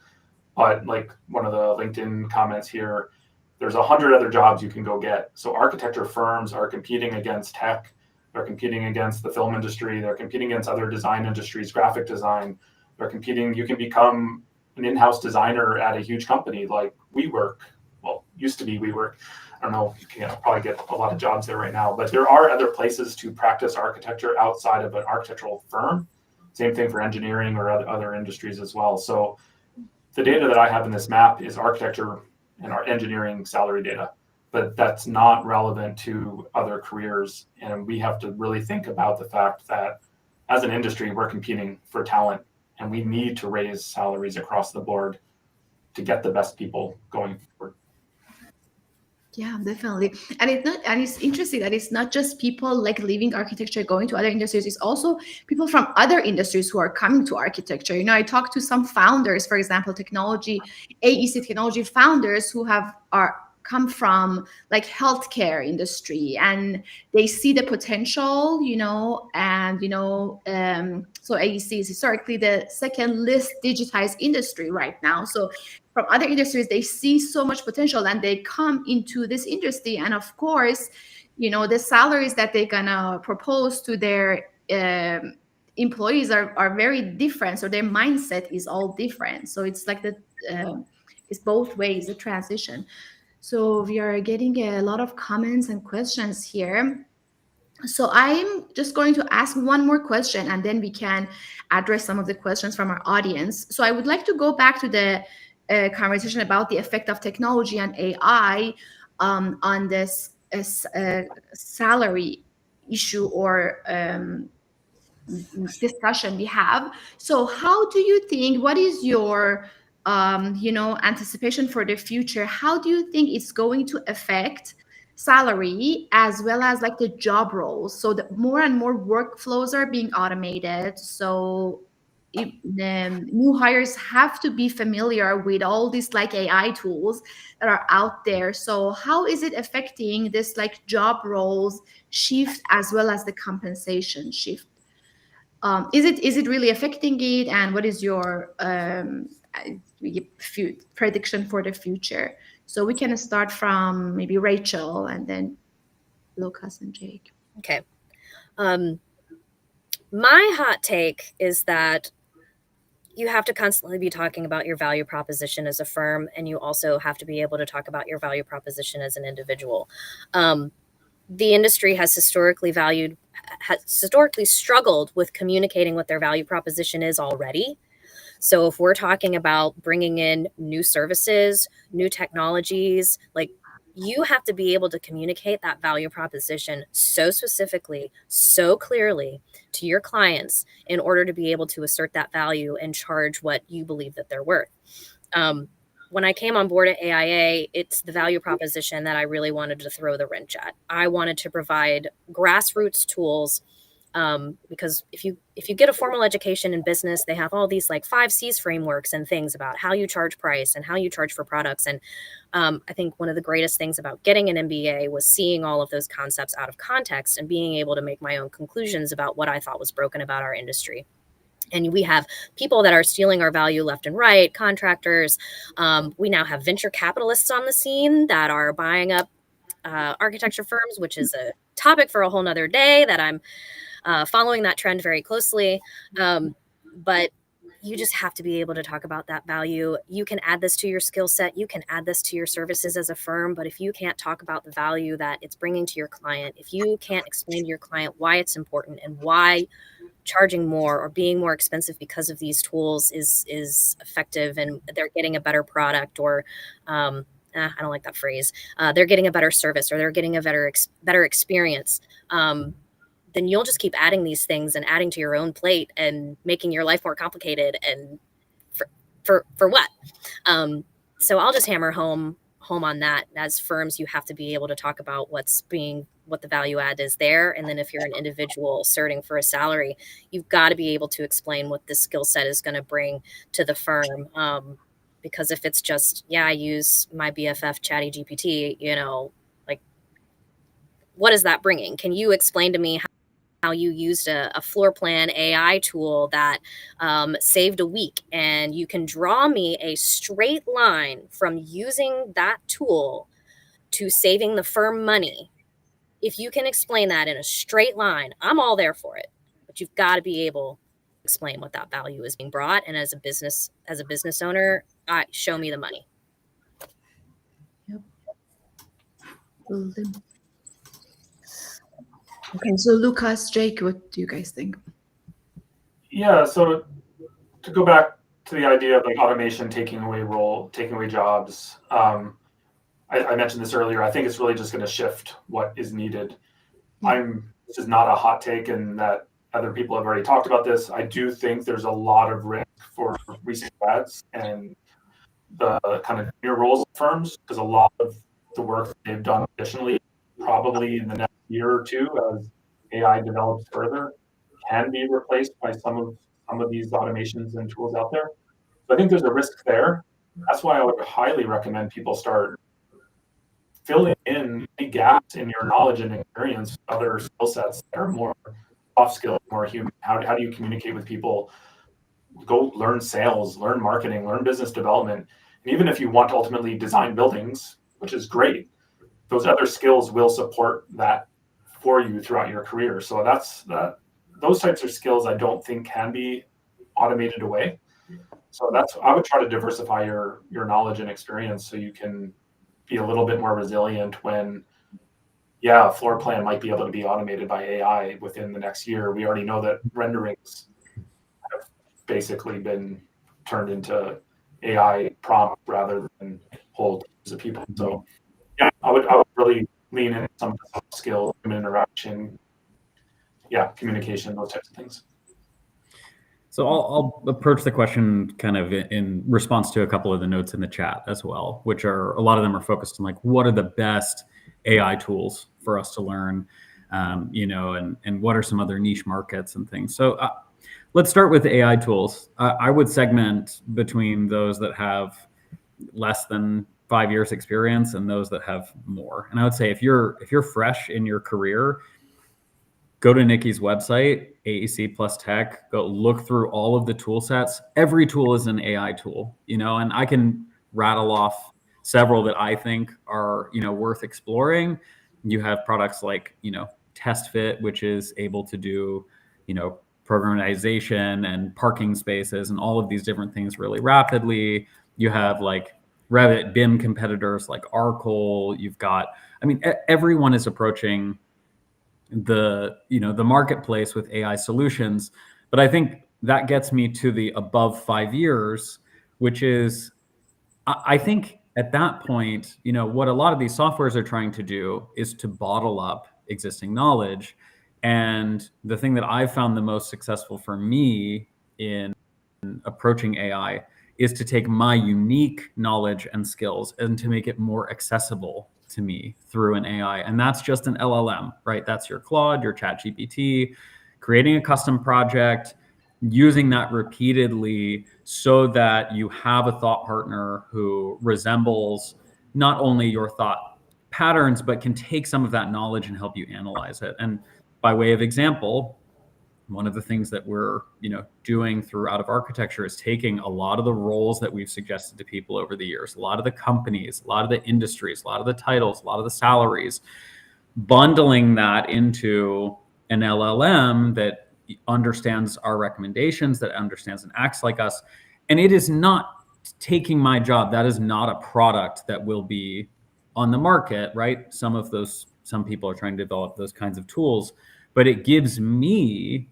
But like one of the LinkedIn comments here, there's 100 other jobs you can go get. So architecture firms are competing against tech. They're competing against the film industry. They're competing against other design industries, graphic design. They're competing. You can become an in-house designer at a huge company like WeWork. Well, used to be WeWork. I don't know, you can probably get a lot of jobs there right now, but there are other places to practice architecture outside of an architectural firm. Same thing for engineering or other industries as well. So the data that I have in this map is architecture and our engineering salary data, but that's not relevant to other careers. And we have to really think about the fact that as an industry, we're competing for talent, and we need to raise salaries across the board to get the best people going forward. Yeah, definitely. And it's interesting that it's not just people like leaving architecture going to other industries, it's also people from other industries who are coming to architecture. You know, I talked to some founders, for example, AEC technology founders who are come from like healthcare industry, and they see the potential, you know, and so AEC is historically the second least digitized industry right now. So from other industries, they see so much potential and they come into this industry. And of course, you know, the salaries that they're gonna propose to their employees are very different. So their mindset is all different. So it's like it's both ways, the transition. So we are getting a lot of comments and questions here. So I'm just going to ask one more question, and then we can address some of the questions from our audience. So I would like to go back to the conversation about the effect of technology and AI on this salary issue or discussion we have. So how do you think, what is your anticipation for the future, how do you think it's going to affect salary as well as like the job roles? So the more and more workflows are being automated. So new hires have to be familiar with all these like AI tools that are out there. So how is it affecting this like job roles shift as well as the compensation shift? Is it really affecting it, and what is your prediction for the future? So we can start from maybe Rachel and then Lucas and Jake. Okay. My hot take is that you have to constantly be talking about your value proposition as a firm, and you also have to be able to talk about your value proposition as an individual. The industry has historically struggled with communicating what their value proposition is already. So if we're talking about bringing in new services, new technologies, like, you have to be able to communicate that value proposition so specifically, so clearly to your clients in order to be able to assert that value and charge what you believe that they're worth. When I came on board at AIA, it's the value proposition that I really wanted to throw the wrench at. I wanted to provide grassroots tools, because if you get a formal education in business, they have all these like 5 C's frameworks and things about how you charge price and how you charge for products. And I think one of the greatest things about getting an MBA was seeing all of those concepts out of context and being able to make my own conclusions about what I thought was broken about our industry. And we have people that are stealing our value left and right, contractors. We now have venture capitalists on the scene that are buying up architecture firms, which is a topic for a whole nother day that I'm following that trend very closely. But you just have to be able to talk about that value. You can add this to your skill set. You can add this to your services as a firm. But if you can't talk about the value that it's bringing to your client, if you can't explain to your client why it's important and why charging more or being more expensive because of these tools is effective and they're getting a better product, or I don't like that phrase, they're getting a better service or they're getting a better experience, then you'll just keep adding these things and adding to your own plate and making your life more complicated. And for what? So I'll just hammer home on that. As firms, you have to be able to talk about what the value add is there. And then if you're an individual asserting for a salary, you've got to be able to explain what the skill set is going to bring to the firm. Because if it's just, I use my BFF Chatty GPT, like, what is that bringing? Can you explain to me how you used a floor plan AI tool that saved a week, and you can draw me a straight line from using that tool to saving the firm money? If you can explain that in a straight line, I'm all there for it. But you've got to be able to explain what that value is being brought. And as a business owner, show me the money. Yep. Okay, so Lucas, Jake, what do you guys think? Yeah, so to go back to the idea of like automation taking away jobs, I mentioned this earlier. I think it's really just going to shift what is needed. This is not a hot take, and that other people have already talked about this. I do think there's a lot of risk for recent grads and the kind of junior roles of firms, because a lot of the work that they've done additionally, probably in the next year or two, as AI develops further, can be replaced by some of these automations and tools out there. So I think there's a risk there. That's why I would highly recommend people start filling in any gaps in your knowledge and experience, other skill sets that are more soft skills, more human. How do you communicate with people? Go learn sales, learn marketing, learn business development. And even if you want to ultimately design buildings, which is great, those other skills will support that for you throughout your career. So those types of skills I don't think can be automated away. So I would try to diversify your knowledge and experience so you can be a little bit more resilient when, a floor plan might be able to be automated by AI within the next year. We already know that renderings have basically been turned into AI prompt rather than whole teams of people. So I would really lean into some of the soft skills, human interaction, communication, those types of things. So I'll approach the question kind of in response to a couple of the notes in the chat as well, which are, a lot of them are focused on like, what are the best AI tools for us to learn, and what are some other niche markets and things. So let's start with AI tools. I would segment between those that have less than 5 years experience and those that have more. And I would say if you're fresh in your career, go to Nikki's website, AEC plus Tech, go look through all of the tool sets. Every tool is an AI tool, and I can rattle off several that I think are, worth exploring. You have products like, TestFit, which is able to do, programmatization and parking spaces and all of these different things really rapidly. You have like Revit BIM competitors like Arcol. You've got, everyone is approaching the marketplace with AI solutions. But I think that gets me to the above 5 years, which is, I think at that point, what a lot of these softwares are trying to do is to bottle up existing knowledge. And the thing that I've found the most successful for me in approaching AI is to take my unique knowledge and skills and to make it more accessible to me through an AI. And that's just an LLM, right? That's your Claude, your ChatGPT, creating a custom project, using that repeatedly so that you have a thought partner who resembles not only your thought patterns, but can take some of that knowledge and help you analyze it. And by way of example, one of the things that we're doing through Out of Architecture is taking a lot of the roles that we've suggested to people over the years, a lot of the companies, a lot of the industries, a lot of the titles, a lot of the salaries, bundling that into an LLM that understands our recommendations, that understands and acts like us. And it is not taking my job. That is not a product that will be on the market, right? Some people are trying to develop those kinds of tools, but it gives me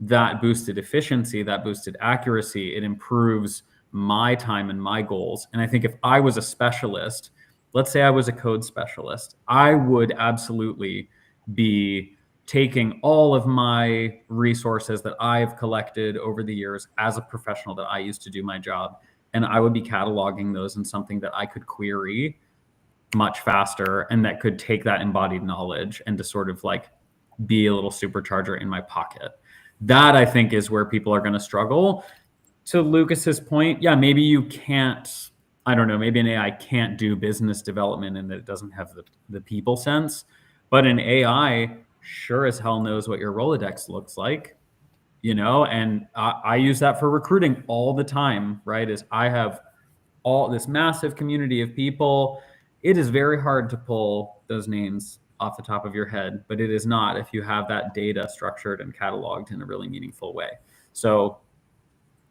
that boosted efficiency, that boosted accuracy. It improves my time and my goals. And I think if I was a specialist, let's say I was a code specialist, I would absolutely be taking all of my resources that I've collected over the years as a professional that I used to do my job, and I would be cataloging those in something that I could query much faster and that could take that embodied knowledge and to sort of like be a little supercharger in my pocket. That I think is where people are going to struggle. To Lucas's point, yeah, maybe you can't, I don't know, maybe an AI can't do business development and that it doesn't have the people sense, but an AI sure as hell knows what your Rolodex looks like, and I use that for recruiting all the time, right? Is I have all this massive community of people. It is very hard to pull those names off the top of your head, but it is not if you have that data structured and cataloged in a really meaningful way. So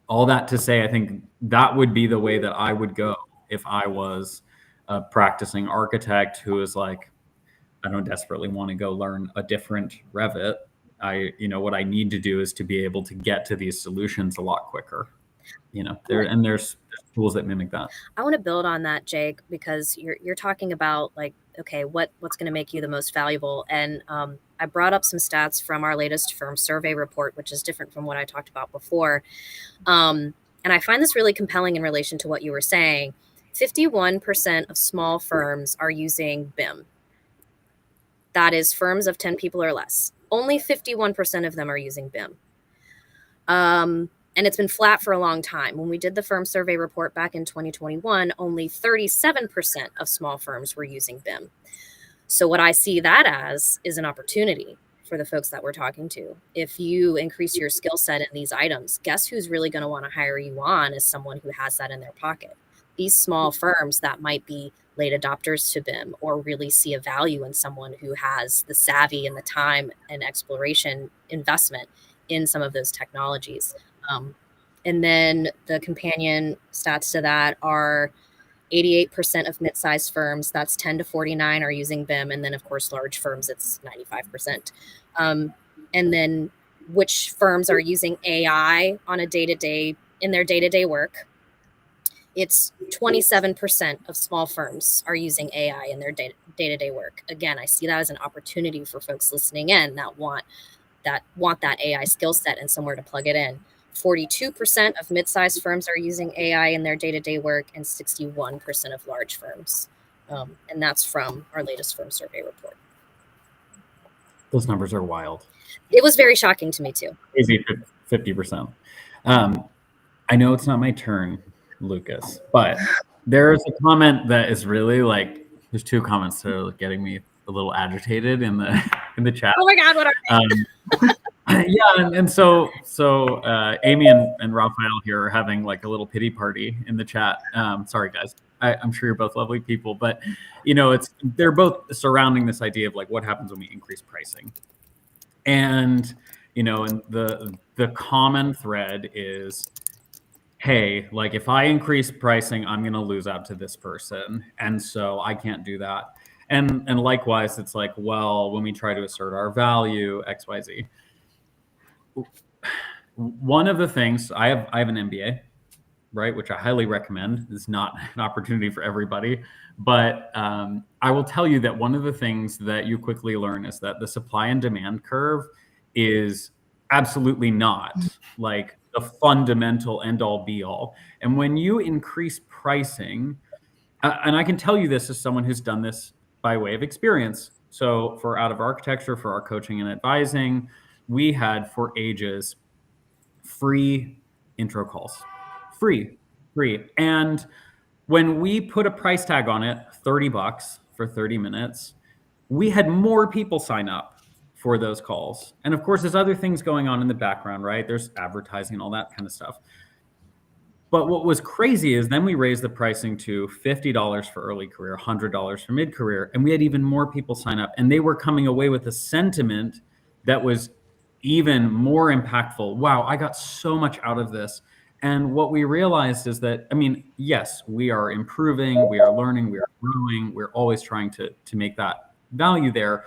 all that to say, I think that would be the way that I would go if I was a practicing architect who is like, I don't desperately want to go learn a different Revit. What I need to do is to be able to get to these solutions a lot quicker. There's tools that mimic that. I want to build on that, Jake, because you're talking about like, okay, what's going to make you the most valuable? And I brought up some stats from our latest firm survey report, which is different from what I talked about before. And I find this really compelling in relation to what you were saying. 51% of small firms are using BIM. That is firms of 10 people or less. Only 51% of them are using BIM. And it's been flat for a long time. When we did the firm survey report back in 2021, only 37% of small firms were using BIM. So what I see that as is an opportunity for the folks that we're talking to. If you increase your skill set in these items, guess who's really going to want to hire you on is someone who has that in their pocket. These small firms that might be late adopters to BIM or really see a value in someone who has the savvy and the time and exploration investment in some of those technologies. And then the companion stats to that are 88% of mid-sized firms, that's 10 to 49, are using BIM. And then, of course, large firms, it's 95%. And then which firms are using AI on a day-to-day, in their day-to-day work? It's 27% of small firms are using AI in their day-to-day work. Again, I see that as an opportunity for folks listening in that want that AI skill set and somewhere to plug it in. 42% of mid-sized firms are using AI in their day-to-day work, and 61% of large firms. And that's from our latest firm survey report. Those numbers are wild. It was very shocking to me too. Easy 50%. I know it's not my turn, Lucas, but there's a comment that is really like, there's two comments that are getting me a little agitated in the chat. Oh my God, what are they? Yeah, and so Amy and Raphael here are having like a little pity party in the chat. Sorry guys, I'm sure you're both lovely people, but they're both surrounding this idea of like what happens when we increase pricing, and and the common thread is, hey, like if I increase pricing, I'm going to lose out to this person, and so I can't do that. And likewise, it's like, well, when we try to assert our value, X, Y, Z. One of the things I have an MBA, right, which I highly recommend. It's not an opportunity for everybody, but I will tell you that one of the things that you quickly learn is that the supply and demand curve is absolutely not like the fundamental end all be all. And when you increase pricing, and I can tell you this as someone who's done this by way of experience. So for Out of Architecture, for our coaching and advising, we had for ages free intro calls, free. And when we put a price tag on it, $30 for 30 minutes, we had more people sign up for those calls. And of course, there's other things going on in the background, right? There's advertising and all that kind of stuff. But what was crazy is then we raised the pricing to $50 for early career, $100 for mid-career, and we had even more people sign up. And they were coming away with a sentiment that was even more impactful. Wow, I got so much out of this. And what we realized is that, I mean, yes, we are improving, we are learning, we are growing, we're always trying to make that value there.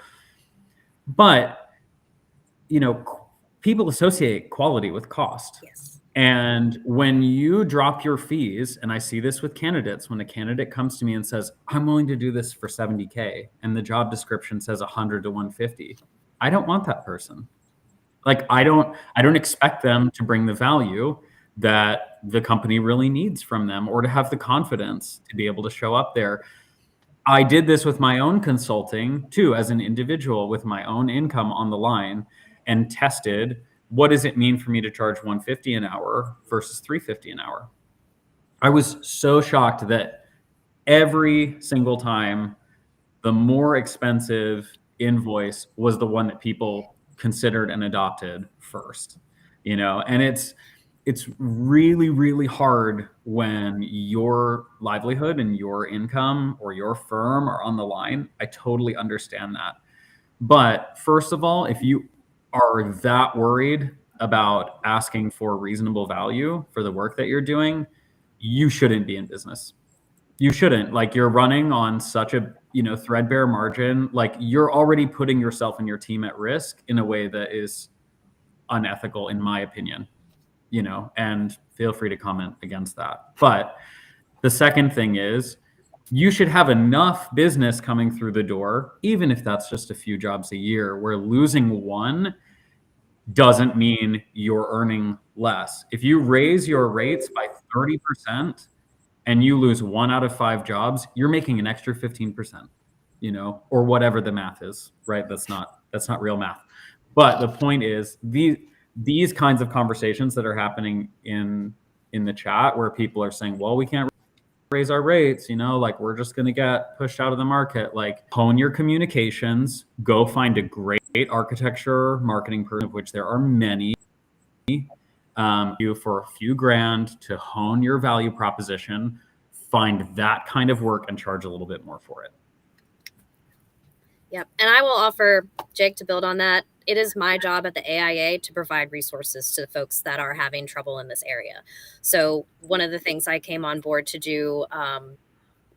But, people associate quality with cost. Yes. And when you drop your fees, and I see this with candidates, when a candidate comes to me and says, I'm willing to do this for $70K, and the job description says 100 to 150, I don't want that person. Like, I don't expect them to bring the value that the company really needs from them, or to have the confidence to be able to show up there. I did this with my own consulting too, as an individual with my own income on the line, and tested, what does it mean for me to charge $150 an hour versus $350 an hour? I was so shocked that every single time, the more expensive invoice was the one that people considered and adopted first. And it's really, really hard when your livelihood and your income or your firm are on the line. I totally understand that. But first of all, if you are that worried about asking for reasonable value for the work that you're doing, you shouldn't be in business. You shouldn't. Like, you're running on such a threadbare margin. Like, you're already putting yourself and your team at risk in a way that is unethical, in my opinion. And feel free to comment against that. But the second thing is, you should have enough business coming through the door, even if that's just a few jobs a year, where losing one doesn't mean you're earning less. If you raise your rates by 30% and you lose 1 out of 5 jobs, you're making an extra 15%, or whatever the math is, right? That's not real math. But the point is, these kinds of conversations that are happening in the chat, where people are saying, well, we can't raise our rates, like we're just going to get pushed out of the market. Like, hone your communications, go find a great architecture marketing person, of which there are many, you for a few grand to hone your value proposition, find that kind of work and charge a little bit more for it. Yep. And I will offer, Jake, to build on that. It is my job at the AIA to provide resources to the folks that are having trouble in this area. So one of the things I came on board to do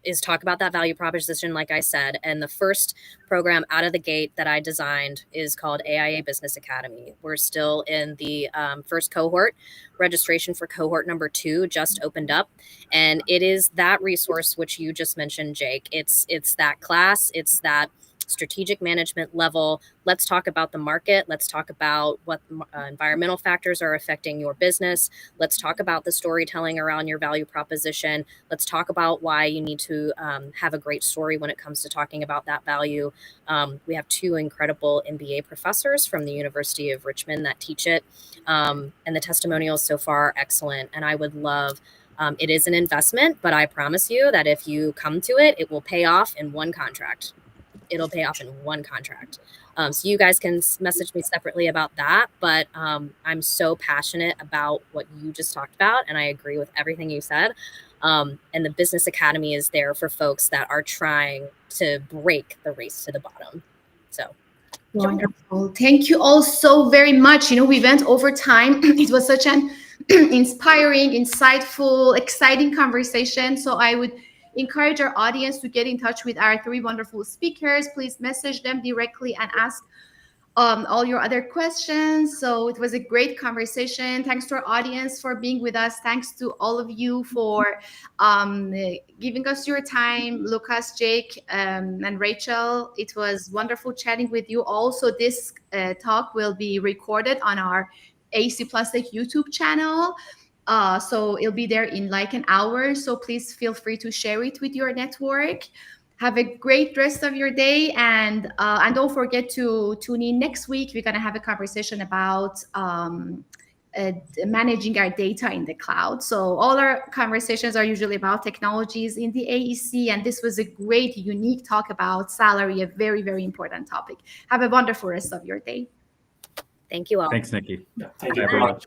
is talk about that value proposition, like I said. And the first program out of the gate that I designed is called AIA Business Academy. We're still in the first cohort. Registration for cohort number 2 just opened up. And it is that resource which you just mentioned, Jake. It's that class. It's that strategic management level. Let's talk about the market. Let's talk about what environmental factors are affecting your business. Let's talk about the storytelling around your value proposition. Let's talk about why you need to have a great story when it comes to talking about that value. We have 2 incredible MBA professors from the University of Richmond that teach it. And the testimonials so far are excellent. And I would love, it is an investment, but I promise you that if you come to it, it will pay off in one contract. It'll pay off in one contract. So you guys can message me separately about that. But I'm so passionate about what you just talked about, and I agree with everything you said. And the Business Academy is there for folks that are trying to break the race to the bottom. So wonderful. Thank you all so very much. We went over time. It was such an inspiring, insightful, exciting conversation. So I would encourage our audience to get in touch with our 3 wonderful speakers. Please message them directly and ask all your other questions. So it was a great conversation. Thanks to our audience for being with us. Thanks to all of you for giving us your time. Lucas, Jake, and Rachel, it was wonderful chatting with you. Also, this talk will be recorded on our AEC Tech YouTube channel. So it'll be there in like an hour. So please feel free to share it with your network. Have a great rest of your day, and don't forget to tune in next week. We're going to have a conversation about managing our data in the cloud. So all our conversations are usually about technologies in the AEC, and this was a great, unique talk about salary, a very, very important topic. Have a wonderful rest of your day. Thank you all. Thanks, Nikki. Yeah, thank you very much.